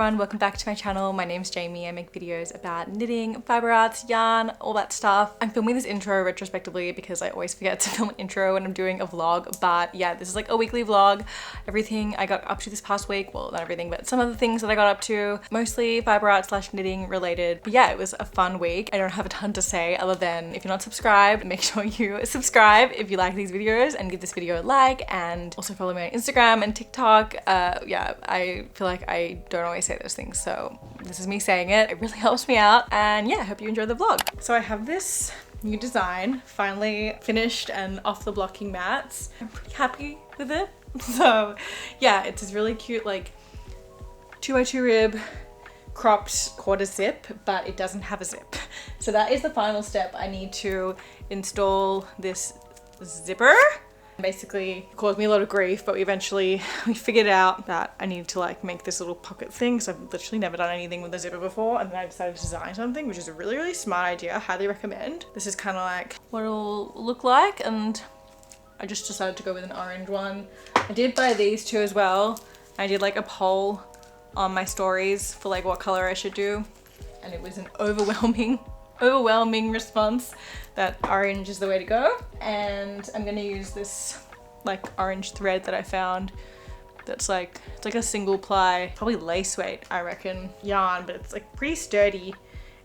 everyone, welcome back to my channel. My name's Jamie. I make videos about knitting, fiber arts, yarn, all that stuff. I'm filming this intro retrospectively because I always forget to film an intro when I'm doing a vlog, but yeah, this is like a weekly vlog. Everything I got up to this past week, well, not everything, but some of the things that I got up to, mostly fiber art / knitting related. But yeah, it was a fun week. I don't have a ton to say other than if you're not subscribed, make sure you subscribe if you like these videos and give this video a like, and also follow me on Instagram and TikTok. Yeah, I feel like I don't always say those things, so this is me saying it. It really helps me out, and yeah, I hope you enjoy the vlog. So I have this new design finally finished and off the blocking mats. I'm pretty happy with it. So yeah, it's this really cute like 2x2 rib cropped quarter zip, but it doesn't have a zip. So that is the final step. I need to install this zipper. Basically it caused me a lot of grief, but we figured out that I need to like make this little pocket thing because I've literally never done anything with a zipper before, and then I decided to design something, which is a really smart idea. I highly recommend. This is kind of like what it'll look like, and I just decided to go with an orange one. I did buy these two as well. I did like a poll on my stories for like what color I should do, and it was an overwhelming response that orange is the way to go. And I'm gonna use this like orange thread that I found that's like, it's like a single ply, probably lace weight I reckon, yarn, but it's like pretty sturdy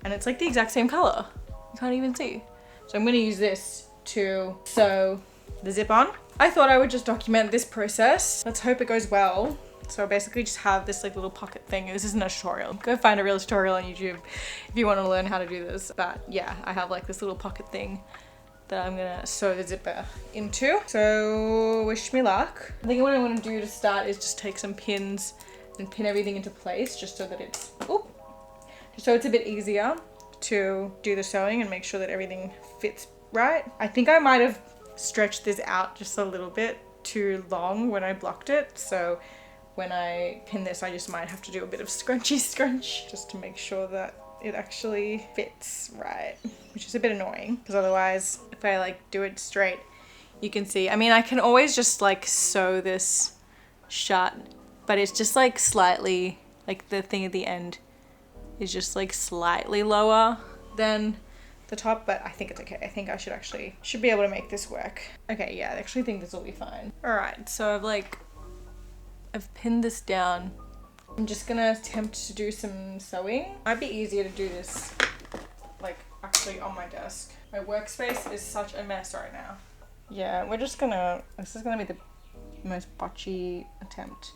and it's like the exact same color. You can't even see. So I'm gonna use this to sew the zip on. I thought I would just document this process. Let's hope it goes well. So I basically just have this like little pocket thing. This isn't a tutorial. Go find a real tutorial on YouTube if you want to learn how to do this. But yeah, I have like this little pocket thing that I'm gonna sew the zipper into. So wish me luck. I think what I want to do to start is just take some pins and pin everything into place just so that it's, just so it's a bit easier to do the sewing and make sure that everything fits right. I think I might have stretched this out just a little bit too long when I blocked it. So when I pin this, I just might have to do a bit of scrunchy scrunch just to make sure that it actually fits right, which is a bit annoying because otherwise if I like do it straight, you can see, I mean, I can always just like sew this shut, but it's just like slightly, like the thing at the end is just like slightly lower than the top, but I think it's okay. I think I should be able to make this work. Okay, yeah, I actually think this will be fine. All right, so I've pinned this down. I'm just gonna attempt to do some sewing. Might be easier to do this like actually on my desk. My workspace is such a mess right now. Yeah, this is gonna be the most botchy attempt.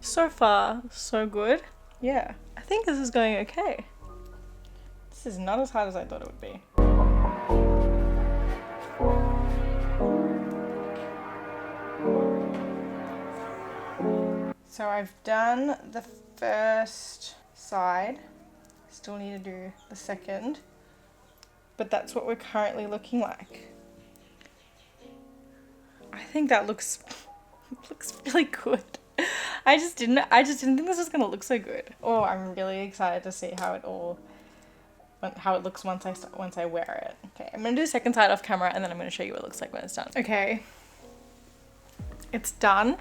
So far, so good. Yeah, I think this is going okay. This is not as hard as I thought it would be. So I've done the first side. Still need to do the second, but that's what we're currently looking like. I think that looks really good. I just didn't think this was gonna look so good. Oh, I'm really excited to see how it looks once I wear it. Okay, I'm gonna do the second side off camera and then I'm gonna show you what it looks like when it's done. Okay, it's done.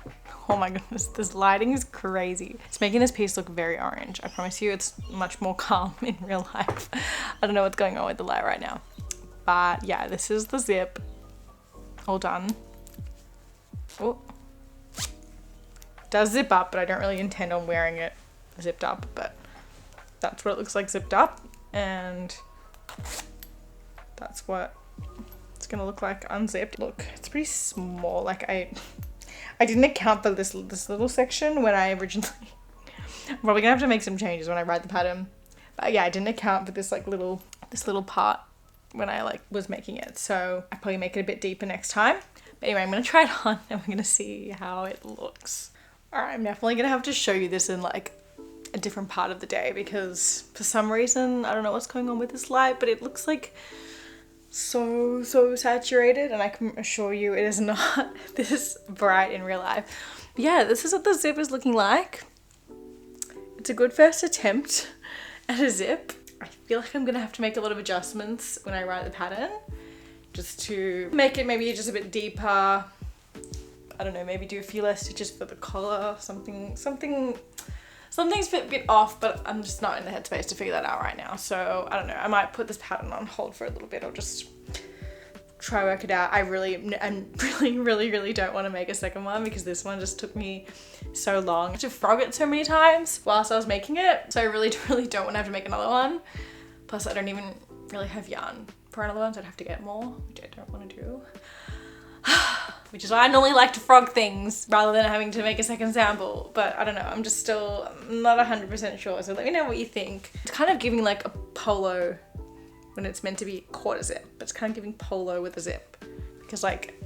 Oh my goodness, this lighting is crazy. It's making this piece look very orange. I promise you it's much more calm in real life. I don't know what's going on with the light right now. But yeah, this is the zip. All done. Oh. Does zip up, but I don't really intend on wearing it zipped up, but that's what it looks like zipped up, and that's what it's gonna look like unzipped. Look, it's pretty small. Like I didn't account for this little section when I originally I'm probably gonna have to make some changes when I write the pattern, but yeah, I didn't account for this little part when I like was making it, so I probably make it a bit deeper next time. But anyway, I'm gonna try it on and we're gonna see how it looks. All right, I'm definitely gonna have to show you this in like a different part of the day because for some reason, I don't know what's going on with this light, but it looks like so saturated, and I can assure you it is not this bright in real life. But yeah, this is what the zip is looking like. It's a good first attempt at a zip. I feel like I'm gonna have to make a lot of adjustments when I write the pattern just to make it maybe just a bit deeper. I don't know, maybe do a few less stitches for the collar, something's a bit off, but I'm just not in the headspace to figure that out right now. So I don't know, I might put this pattern on hold for a little bit or just try work it out. I really don't want to make a second one because this one just took me so long to frog it so many times whilst I was making it. So I really don't want to have to make another one. Plus I don't even really have yarn for another one, so I'd have to get more, which I don't want to do. Which is why I normally like to frog things rather than having to make a second sample. But I don't know, I'm just still not 100% sure. So let me know what you think. It's kind of giving like a polo when it's meant to be quarter zip, but it's kind of giving polo with a zip because like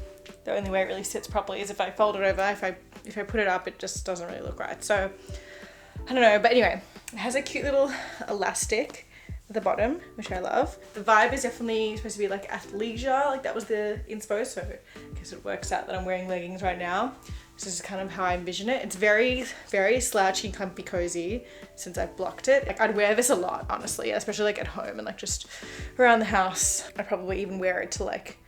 the only way it really sits properly is if I fold it over. If I put it up, it just doesn't really look right. So I don't know, but anyway, it has a cute little elastic at the bottom, which I love. The vibe is definitely supposed to be like athleisure, like that was the inspo, so I guess it works out that I'm wearing leggings right now. This is kind of how I envision it. It's very slouchy, comfy, cozy since I've blocked it. Like I'd wear this a lot, honestly, especially like at home and like just around the house. I'd probably even wear it to like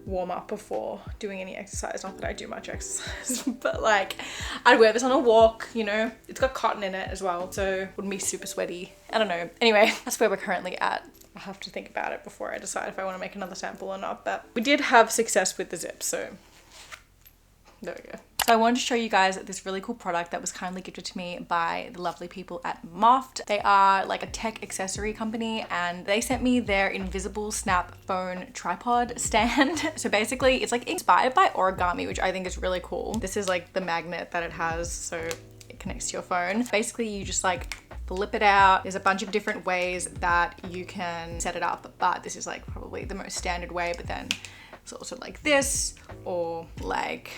warm up before doing any exercise. Not that I do much exercise, but like I'd wear this on a walk, you know. It's got cotton in it as well, so it wouldn't be super sweaty. I don't know. Anyway, that's where we're currently at. I'll have to think about it before I decide if I want to make another sample or not, but we did have success with the zip, so there we go. So I wanted to show you guys this really cool product that was kindly gifted to me by the lovely people at Moft. They are like a tech accessory company and they sent me their invisible snap phone tripod stand. So basically it's like inspired by origami, which I think is really cool. This is like the magnet that it has, so it connects to your phone. Basically you just like flip it out. There's a bunch of different ways that you can set it up, but this is like probably the most standard way, but then it's also like this or like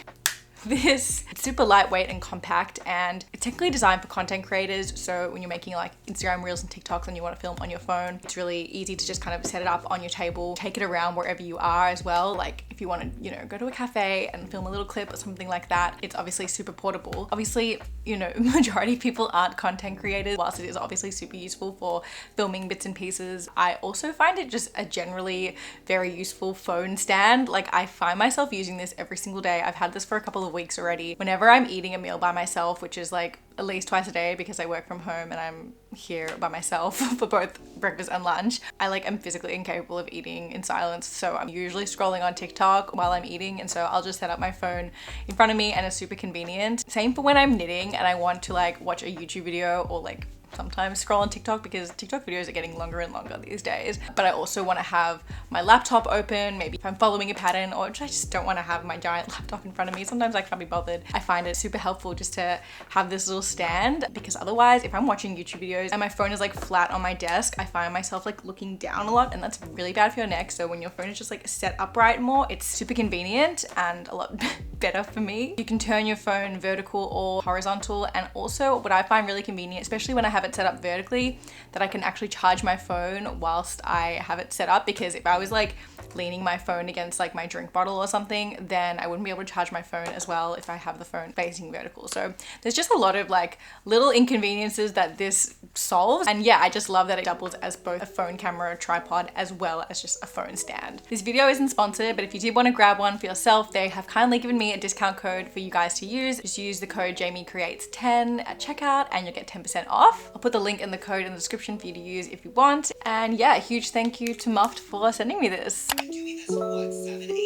this. It's super lightweight and compact, and it's technically designed for content creators. So when you're making like Instagram reels and TikToks and you want to film on your phone, it's really easy to just kind of set it up on your table, take it around wherever you are as well. Like if you want to, you know, go to a cafe and film a little clip or something like that, it's obviously super portable. Obviously, you know, majority of people aren't content creators, whilst it is obviously super useful for filming bits and pieces. I also find it just a generally very useful phone stand. Like I find myself using this every single day. I've had this for a couple of weeks already. Whenever I'm eating a meal by myself, which is like at least twice a day because I work from home and I'm here by myself for both breakfast and lunch, I like am physically incapable of eating in silence. So I'm usually scrolling on TikTok while I'm eating, and so I'll just set up my phone in front of me and it's super convenient. Same for when I'm knitting and I want to like watch a YouTube video or like sometimes scroll on TikTok because TikTok videos are getting longer and longer these days. But I also want to have my laptop open, maybe if I'm following a pattern, or I just don't want to have my giant laptop in front of me. Sometimes I can't be bothered. I find it super helpful just to have this little stand, because otherwise if I'm watching YouTube videos and my phone is like flat on my desk, I find myself like looking down a lot, and that's really bad for your neck. So when your phone is just like set upright more, it's super convenient and a lot better for me. You can turn your phone vertical or horizontal, and also what I find really convenient, especially when I have it set up vertically, that I can actually charge my phone whilst I have it set up, because if I was like leaning my phone against like my drink bottle or something, then I wouldn't be able to charge my phone as well if I have the phone facing vertical. So there's just a lot of like little inconveniences that this solves, and yeah, I just love that it doubles as both a phone camera tripod as well as just a phone stand. This video isn't sponsored, but if you did want to grab one for yourself, they have kindly given me a discount code for you guys to use. Just use the code JamieCreates10 at checkout and you'll get 10% off. I'll put the link in the code in the description for you to use if you want. And yeah, a huge thank you to Moft for sending me this. I've been doing this for what, 7, 8, 9,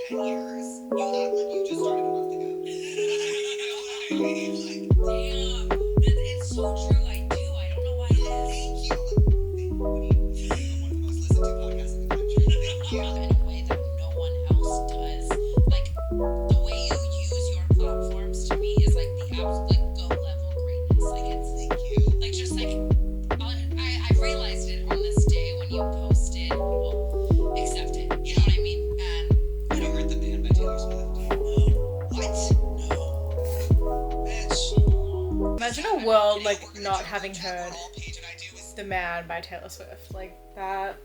10 years? You act like you just started a month ago. Damn, it's so true. I do. I don't know why it is. Thank you. What do you think? One of the most listened to podcasts in the country. In a way that no one else does. Like, the way you use your platforms to me is like the absolute like go level greatness. Like it's thank you. Like just like I realized it on this day when you posted. Well, accept it. You know what I mean? And I don't hurt the band. world, like not having heard The Man by Taylor Swift. Like that.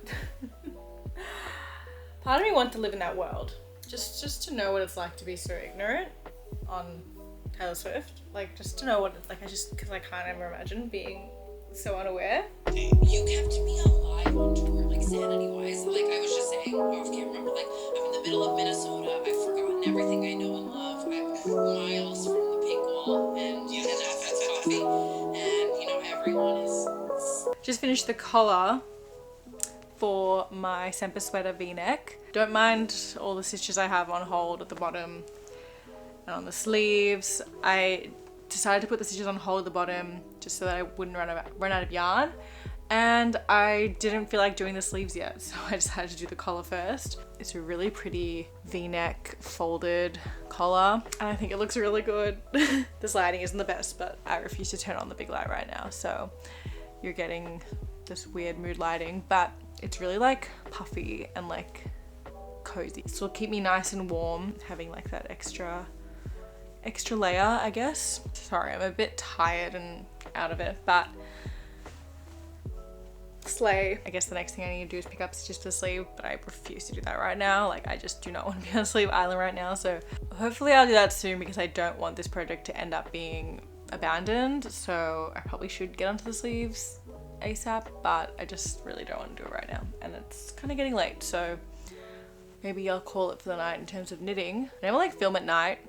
Part of me wants to live in that world. Just to know what it's like to be so ignorant on Taylor Swift. Like just to know what it's like, because I can't ever imagine being so unaware. You kept me alive on tour, like sanity-wise. Like I was just saying off camera, like I'm in the middle of Minnesota. I've forgotten everything I know and love. I'm miles from the pink wall and that's coffee. And you know everyone is. Just finished the collar for my Semper sweater v-neck. Don't mind all the stitches I have on hold at the bottom and on the sleeves. I decided to put the stitches on hold at the bottom just so that I wouldn't run out of yarn, and I didn't feel like doing the sleeves yet, so I decided to do the collar first. It's a really pretty v-neck folded collar and I think it looks really good. This lighting isn't the best, but I refuse to turn on the big light right now, so you're getting this weird mood lighting, but it's really like puffy and like cozy. So it'll keep me nice and warm, having like that extra layer, I guess. Sorry, I'm a bit tired and out of it, but slay. I guess the next thing I need to do is pick up stitches to the sleeve, but I refuse to do that right now. Like I just do not want to be on sleeve island right now, so hopefully I'll do that soon because I don't want this project to end up being abandoned. So I probably should get onto the sleeves ASAP, but I just really don't want to do it right now, and it's kind of getting late, so maybe I'll call it for the night in terms of knitting. I never like film at night.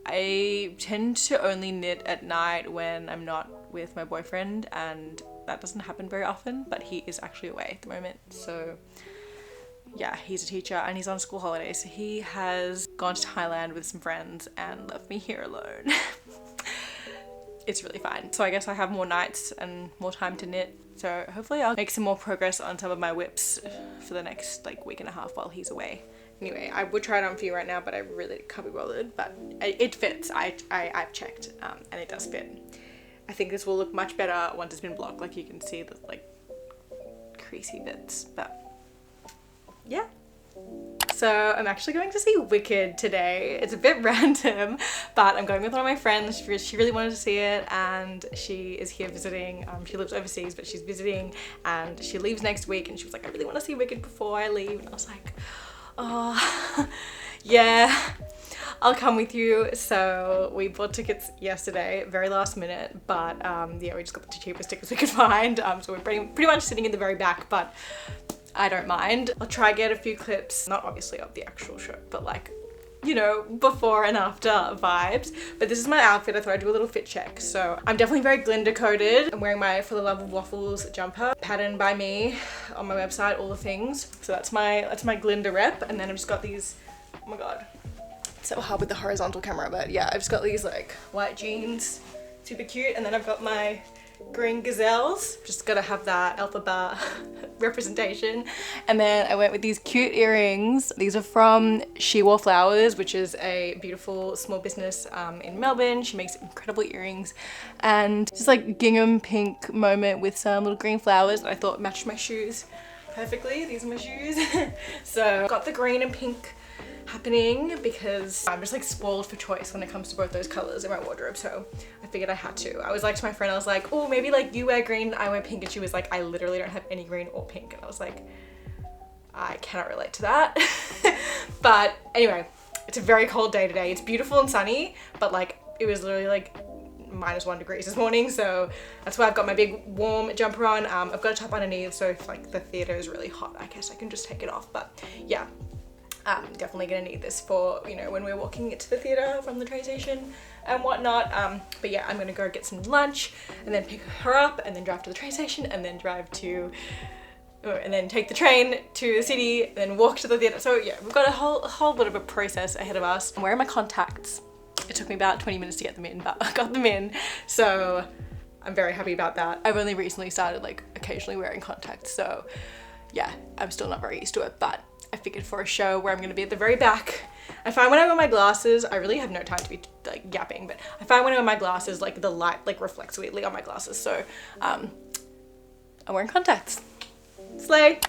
I tend to only knit at night when I'm not with my boyfriend, and that doesn't happen very often, but he is actually away at the moment. So yeah, he's a teacher and he's on school holidays. So he has gone to Thailand with some friends and left me here alone. It's really fine. So I guess I have more nights and more time to knit. So hopefully I'll make some more progress on some of my whips for the next like week and a half while he's away. Anyway, I would try it on for you right now, but I really can't be bothered, but it fits. I've checked and it does fit. I think this will look much better once it's been blocked. Like you can see the like creasy bits, but yeah. So I'm actually going to see Wicked today. It's a bit random, but I'm going with one of my friends. She really wanted to see it and she is here visiting. She lives overseas, but she's visiting and she leaves next week, and she was like, I really want to see Wicked before I leave. And I was like, oh, yeah, I'll come with you. So we bought tickets yesterday, very last minute, but yeah, we just got the cheapest tickets we could find. So we're pretty much sitting in the very back, but I don't mind. I'll try get a few clips, not obviously of the actual show, but like, you know, before and after vibes. But this is my outfit. I thought I'd do a little fit check. So I'm definitely very Glinda coded. I'm wearing my For the Love of Waffles jumper, patterned by me on my website, all the things. So that's my Glinda rep. And then I've just got these, oh my God, it's so hard with the horizontal camera, but yeah, I've just got these like white jeans, super cute. And then I've got my green gazelles, just gotta have that alpha bar representation. And then I went with these cute earrings. These are from She Wore Flowers, which is a beautiful small business in Melbourne. She makes incredible earrings, and just like gingham pink moment with some little green flowers that I thought matched my shoes perfectly. These are my shoes. So got the green and pink happening because I'm just like spoiled for choice when it comes to both those colors in my wardrobe, so I figured I had to. I was like to my friend, I was like, oh, maybe like you wear green, I wear pink, and she was like, I literally don't have any green or pink, and I was like, I cannot relate to that. But anyway, it's a very cold day today. It's beautiful and sunny, but like it was literally like -1 degrees this morning, so that's why I've got my big warm jumper on. I've got a top underneath, so if like the theater is really hot, I guess I can just take it off. But yeah, I'm definitely gonna need this for, you know, when we're walking to the theater from the train station and whatnot. But yeah, I'm gonna go get some lunch and then pick her up and then drive to the train station and then drive to, and then take the train to the city, then walk to the theater. So yeah, we've got a whole bit of a process ahead of us. I'm wearing my contacts. It took me about 20 minutes to get them in, but I got them in. So I'm very happy about that. I've only recently started like occasionally wearing contacts. So yeah, I'm still not very used to it, but I figured for a show where I'm gonna be at the very back, I find when I wear my glasses, I really have no time to be like yapping, but I find when I wear my glasses, like the light like reflects weirdly on my glasses. So I'm wearing contacts. Slay.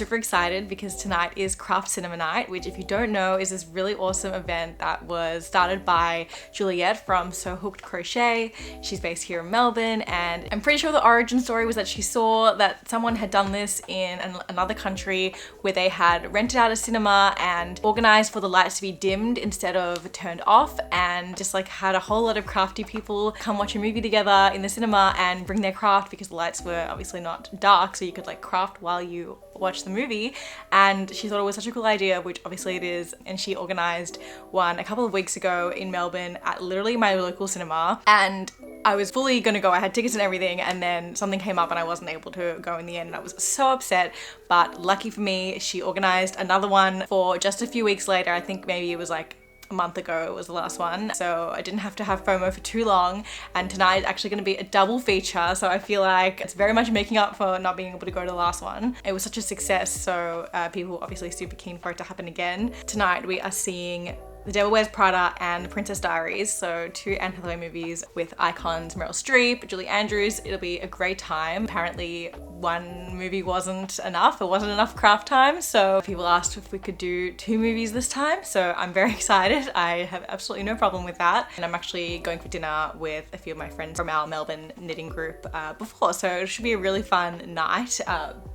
super excited because tonight is Craft Cinema Night, which if you don't know is this really awesome event that was started by Juliette from So Hooked Crochet. She's based here in Melbourne, and I'm pretty sure the origin story was that she saw that someone had done this in another country where they had rented out a cinema and organized for the lights to be dimmed instead of turned off, and just like had a whole lot of crafty people come watch a movie together in the cinema and bring their craft, because the lights were obviously not dark, so you could like craft while you watch the movie. And she thought it was such a cool idea, which obviously it is, and she organized one a couple of weeks ago in Melbourne at literally my local cinema, and I was fully gonna go. I had tickets and everything, and then something came up and I wasn't able to go in the end, and I was so upset. But lucky for me, she organized another one for just a few weeks later. I think maybe it was like a month ago it was the last one, so I didn't have to have FOMO for too long. And tonight is actually going to be a double feature, so I feel like it's very much making up for not being able to go to the last one. It was such a success, so people were obviously super keen for it to happen again. Tonight we are seeing The Devil Wears Prada and The Princess Diaries, so two Anne Hathaway movies with icons Meryl Streep, Julie Andrews. It'll be a great time. Apparently one movie wasn't enough. It wasn't enough craft time, so people asked if we could do two movies this time, so I'm very excited. I have absolutely no problem with that. And I'm actually going for dinner with a few of my friends from our Melbourne knitting group before, so it should be a really fun night.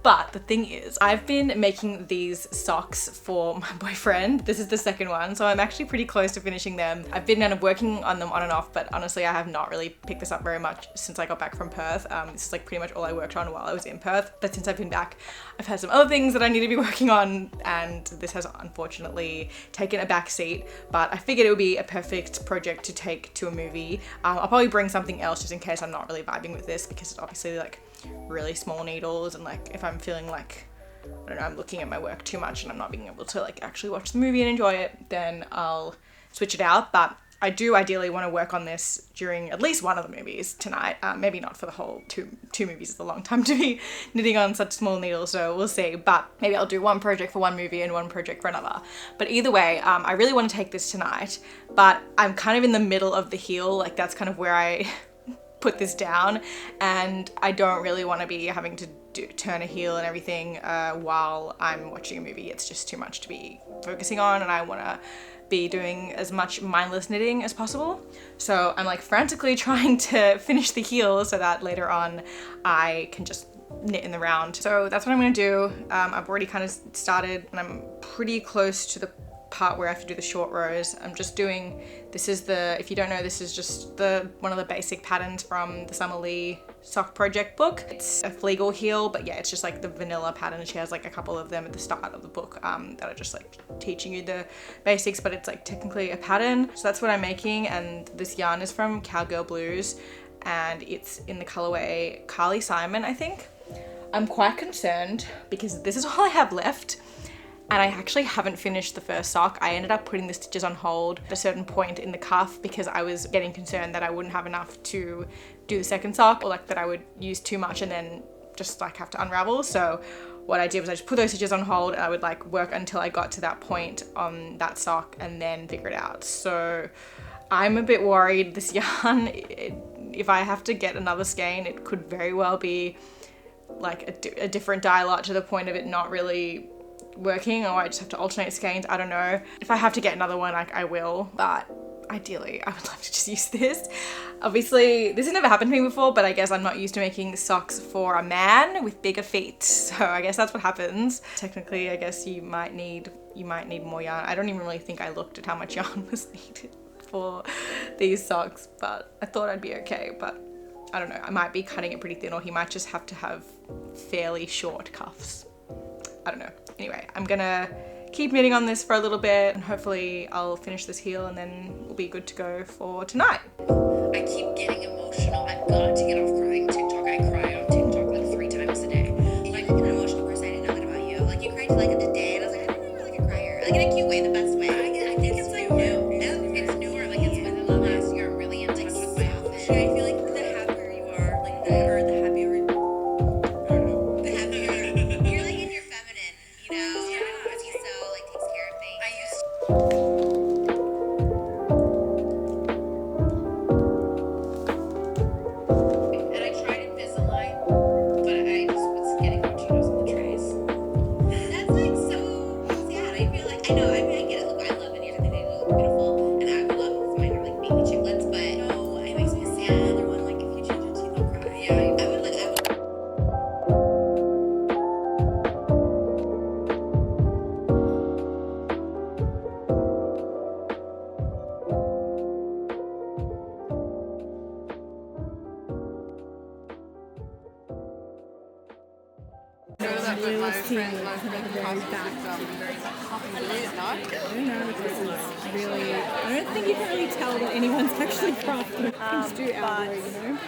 But the thing is, I've been making these socks for my boyfriend. This is the second one, so I'm actually pretty close to finishing them. I've been kind of working on them on and off, but honestly I have not really picked this up very much since I got back from Perth. This is like pretty much all I worked on while I was in Perth, but since I've been back I've had some other things that I need to be working on, and this has unfortunately taken a back seat. But I figured it would be a perfect project to take to a movie. I'll probably bring something else just in case I'm not really vibing with this, because it's obviously like really small needles, and like if I'm feeling like, I don't know, I'm looking at my work too much and I'm not being able to like actually watch the movie and enjoy it, then I'll switch it out. But I do ideally want to work on this during at least one of the movies tonight. Maybe not for the whole two movies. It's a long time to be knitting on such small needles, so we'll see. But maybe I'll do one project for one movie and one project for another. But either way, I really want to take this tonight, but I'm kind of in the middle of the heel. Like that's kind of where I put this down, and I don't really want to be having to turn a heel and everything while I'm watching a movie. It's just too much to be focusing on, and I want to be doing as much mindless knitting as possible. So I'm like frantically trying to finish the heel so that later on I can just knit in the round. So that's what I'm gonna do. I've already kind of started, and I'm pretty close to the part where I have to do the short rows. I'm just doing, this is the, if you don't know, this is just one of the basic patterns from the Summer Lee sock project book. It's a Flegel heel, but yeah, it's just like the vanilla pattern. She has like a couple of them at the start of the book that are just like teaching you the basics, but it's like technically a pattern. So that's what I'm making, and this yarn is from Cowgirl Blues, and it's in the colorway Carly Simon, I think. I'm quite concerned because this is all I have left, and I actually haven't finished the first sock. I ended up putting the stitches on hold at a certain point in the cuff because I was getting concerned that I wouldn't have enough to do the second sock, or like that I would use too much and then just like have to unravel. So what I did was I just put those stitches on hold, and I would like work until I got to that point on that sock and then figure it out. So I'm a bit worried this yarn, if I have to get another skein, it could very well be like a different dye lot to the point of it not really working, or I just have to alternate skeins. I don't know. If I have to get another one, like I will, but ideally I would love to just use this. Obviously this has never happened to me before, but I guess I'm not used to making socks for a man with bigger feet, so I guess that's what happens. Technically I guess you might need more yarn. I don't even really think I looked at how much yarn was needed for these socks, but I thought I'd be okay. But I don't know, I might be cutting it pretty thin, or he might just have to have fairly short cuffs. I don't know. Anyway, I'm gonna keep knitting on this for a little bit, and hopefully I'll finish this heel and then we'll be good to go for tonight. I keep getting emotional. I've got to get off crying TikTok. I cry on TikTok like 3 times a day. Like, you're an emotional person. I didn't know that about you. Like, you cried like in the day, and I was like, I didn't know you were like a crier. Like in a cute way, the best way. I think it's like new. It's newer. Like it's within the last year. I'm really in touch with my outfit. I feel like the happier you are, like the happier. I don't know. The happier you're like in your feminine, you know? Yeah. Because he so like takes care of things. I used and I tried Invisalign, but I just was getting Cheetos on the trays. I know, I mean, I get it. Look, I love it. I think they look beautiful. And I would love it for mine are like baby chiclets, but no, it makes me sad. Another one, like, if you change your teeth, I'll cry. Yeah, I would, like, I would. My friend very back. I don't know if this is really. I don't think you can really tell that anyone's actually crafting. Just do outdoor, you know.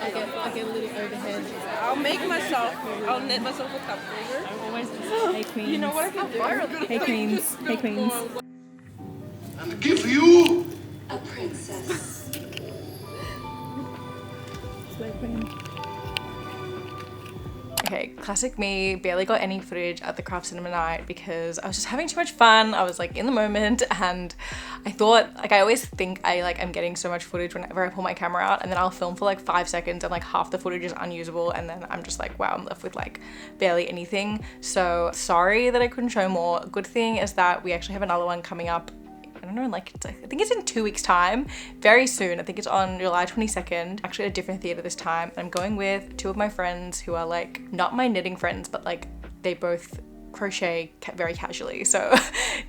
I get a little overhead. I'll knit myself a cup holder. Hey queens. You know what I can do? Hey queens. Hey queens. And give you A princess. Slow queen. Okay, classic me, barely got any footage at the craft cinema night because I was just having too much fun. I was like in the moment and I thought, like I always think I'm getting so much footage whenever I pull my camera out, and then I'll film for like 5 seconds and like half the footage is unusable, and then I'm just like, wow, I'm left with like barely anything. So sorry that I couldn't show more. Good thing is that we actually have another one coming up. I don't know, like I think it's in 2 weeks time, very soon. I think it's on July 22nd, actually at a different theater this time. I'm going with 2 of my friends who are like not my knitting friends, but like they both crochet very casually, so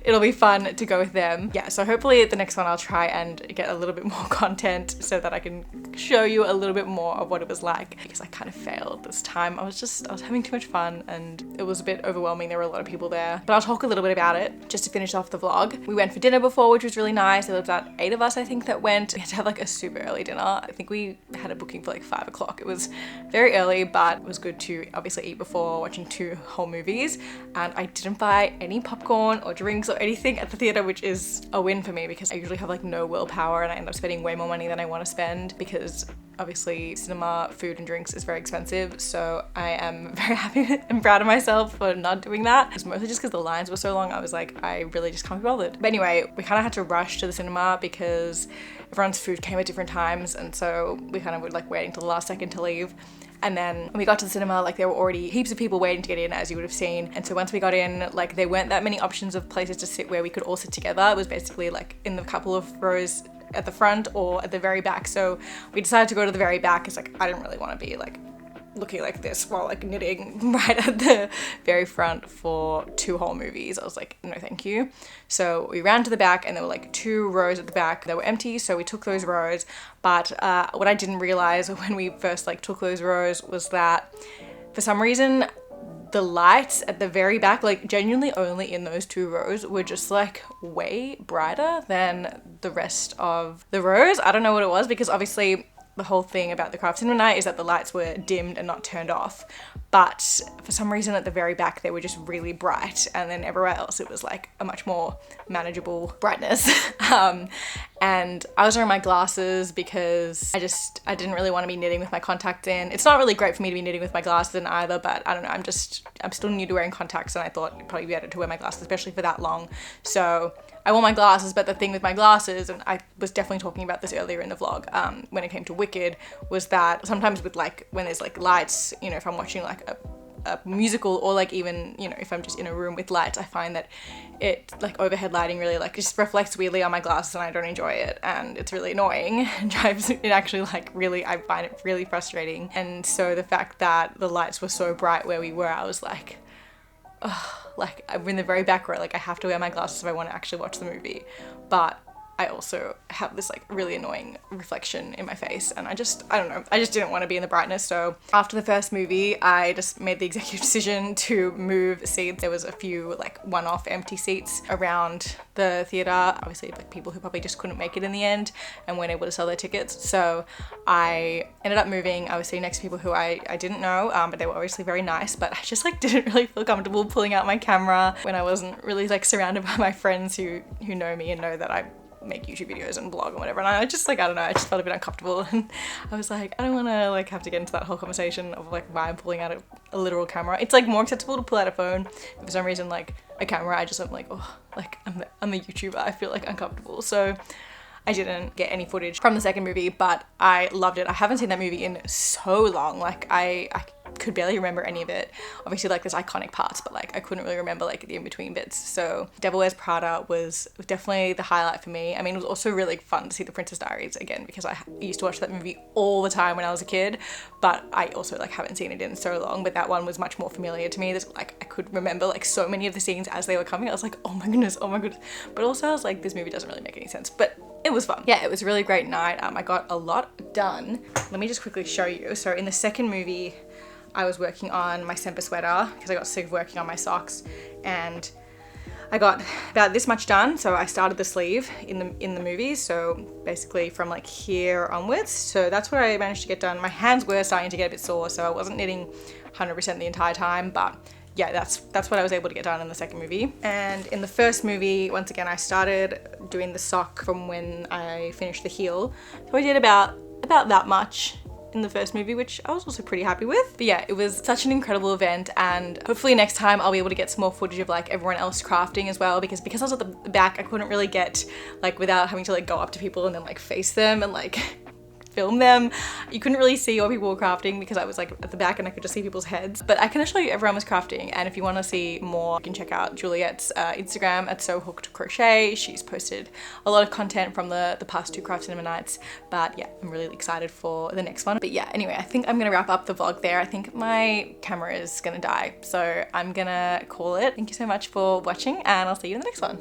it'll be fun to go with them. Yeah, so hopefully the next one I'll try and get a little bit more content so that I can show you a little bit more of what it was like, because I kind of failed this time. I was having too much fun and it was a bit overwhelming. There were a lot of people there, but I'll talk a little bit about it just to finish off the vlog. We went for dinner before, which was really nice. There was about 8 of us I think that went. We had to have like a super early dinner. I think we had a booking for like 5 o'clock. It was very early, but it was good to obviously eat before watching 2 whole movies. And I didn't buy any popcorn or drinks or anything at the theater, which is a win for me because I usually have like no willpower and I end up spending way more money than I want to spend, because obviously cinema food and drinks is very expensive. So I am very happy and proud of myself for not doing that. It's mostly just because the lines were so long. I was like, I really just can't be bothered. But anyway, we kind of had to rush to the cinema because everyone's food came at different times, and so we kind of were like waiting till the last second to leave. And then when we got to the cinema, like there were already heaps of people waiting to get in, as you would have seen. And so once we got in, like there weren't that many options of places to sit where we could all sit together. It was basically like in the couple of rows at the front or at the very back. So we decided to go to the very back because like I didn't really want to be like looking like this while like knitting right at the very front for 2 whole movies. I was like, no thank you. So we ran to the back and there were like 2 rows at the back that were empty, so we took those rows. But what I didn't realize when we first like took those rows was that for some reason the lights at the very back, like genuinely only in those 2 rows, were just like way brighter than the rest of the rows. I don't know what it was, because obviously the whole thing about the craft cinema night is that the lights were dimmed and not turned off, but for some reason at the very back they were just really bright, and then everywhere else it was like a much more manageable brightness. And I was wearing my glasses because I didn't really want to be knitting with my contacts in. It's not really great for me to be knitting with my glasses in either, but I don't know, I'm still new to wearing contacts, and I thought it'd probably be better to wear my glasses, especially for that long. So I wore my glasses, but the thing with my glasses, and I was definitely talking about this earlier in the vlog, when it came to Wicked, was that sometimes with like, when there's like lights, you know, if I'm watching like a musical, or like even, you know, if I'm just in a room with lights, I find that it like overhead lighting really like just reflects weirdly on my glasses, and I don't enjoy it, and it's really annoying and drives it actually like really, I find it really frustrating. And so the fact that the lights were so bright where we were, I was like, ugh, like I'm in the very back row, like I have to wear my glasses if I want to actually watch the movie. But I also have this like really annoying reflection in my face, and I don't know, I just didn't want to be in the brightness. So after the first movie, I just made the executive decision to move seats. There was a few like one-off empty seats around the theater, obviously like people who probably just couldn't make it in the end and weren't able to sell their tickets. So I ended up moving. I was sitting next to people who I didn't know, but they were obviously very nice, but I just like didn't really feel comfortable pulling out my camera when I wasn't really like surrounded by my friends who know me and know that I make YouTube videos and blog and whatever, and I just like, I don't know, I just felt a bit uncomfortable, and I was like, I don't want to like have to get into that whole conversation of like why I'm pulling out a literal camera. It's like more acceptable to pull out a phone, but for some reason like a camera, I just am like, oh, like I'm a YouTuber, I feel like uncomfortable. So I didn't get any footage from the second movie, but I loved it. I haven't seen that movie in so long. Like I could barely remember any of it. Obviously like there's iconic parts, but like I couldn't really remember like the in-between bits. So Devil Wears Prada was definitely the highlight for me. I mean, it was also really fun to see The Princess Diaries again because I used to watch that movie all the time when I was a kid, but I also like haven't seen it in so long. But that one was much more familiar to me. There's like I could remember like so many of the scenes as they were coming. I was like, oh my goodness, oh my goodness. But also I was like, this movie doesn't really make any sense, but it was fun. Yeah, it was a really great night. I got a lot done. Let me just quickly show you. So in the second movie, I was working on my Semper sweater because I got sick of working on my socks, and I got about this much done. So I started the sleeve in the movie. So basically from like here onwards. So that's what I managed to get done. My hands were starting to get a bit sore, so I wasn't knitting 100% the entire time, but yeah, that's what I was able to get done in the second movie. And in the first movie, once again, I started doing the sock from when I finished the heel. So I did about that much in the first movie, which I was also pretty happy with. But yeah, it was such an incredible event, and hopefully next time I'll be able to get some more footage of like everyone else crafting as well, because I was at the back, I couldn't really get like, without having to like go up to people and then like face them and like film them. You couldn't really see what people were crafting because I was like at the back and I could just see people's heads. But I can assure you everyone was crafting, and if you want to see more, you can check out Juliet's Instagram at So Hooked Crochet. She's posted a lot of content from the past 2 craft cinema nights. But yeah, I'm really excited for the next one. But yeah, anyway, I think I'm gonna wrap up the vlog there. I think my camera is gonna die, so I'm gonna call it. Thank you so much for watching, and I'll see you in the next one.